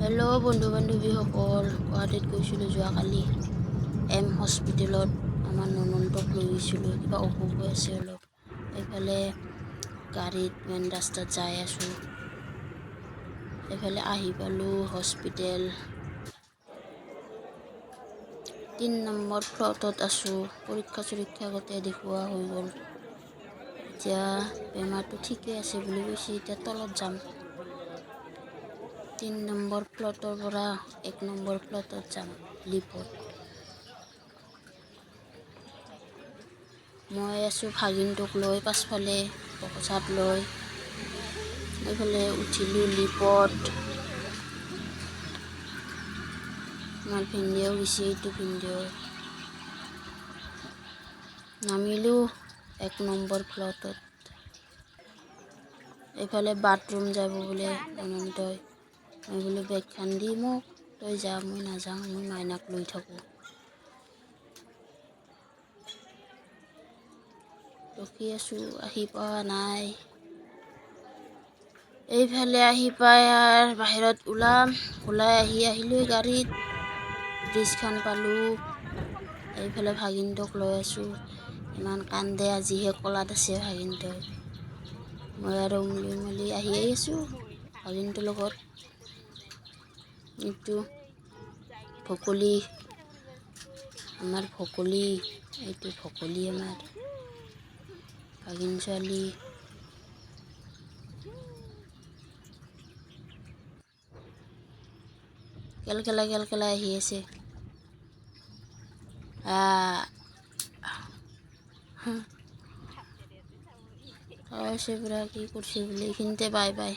Hello' বন্ধু বান্ধৱীসকল, গুৱাহাটীত গৈছিলোঁ যোৱাকালি এম হস্পিটেলত। আমাৰ ননন্দক লৈ গৈছিলোঁ, কিবা অসুখ হৈ আছে অলপ। এইফালে গাড়ীত মেইন ৰাস্তাত যাই আছোঁ, এইফালে আহি পালোঁ হস্পিটেল। 3 নম্বৰ ফ্ল'ৰটোত আছোঁ। পৰীক্ষা গোটেই দেখুওৱা হৈ গ'ল। এতিয়া বেমাৰটো ঠিকেই আছে বুলি কৈছে। এতিয়া তলত যাম, 3 নম্বৰ ফ্ল'ৰটোৰ পৰা 1 নম্বৰ ফ্ল'ৰটোত যাম লিফ্টত। মই আছোঁ ভাগিনটোক লৈ পাছফালে বকচাত লৈ। এইফালে উঠিলোঁ লিফ্টত। আমাৰ ভিনদেউ গৈছে, এইটো ভিনদেউ। নামিলোঁ 1 নম্বৰ ফ্ল'ৰটোত। এইফালে বাথৰুম যাব বোলে অনন্তই। মই বোলো বেগখান দি মোক তই যা, মই নাযাওঁ, মই মাইনাক লৈ থাকোঁ। ৰখি আছোঁ, আহি পোৱা নাই। এইফালে আহি পাই আৰু বাহিৰত ওলাই আহিলোঁ গাড়ীত। ব্ৰিজখন পালোঁ। এইফালে ভাগিনটোক লৈ আছোঁ। ইমান কান্দে, আজিহে কলাত আছে ভাগিনটোই। মই আৰু উমলি আহিয়ে আছোঁ ভাগিনটোৰ লগত। এইটো ভকলি, আমাৰ ভকলি, এইটো ভকলি আমাৰ ভাগিন ছোৱালী। কেলকেলাই আহি আছে। আছে পুৰা কি কৰিছে বোলে, এইখিনিতে বাই।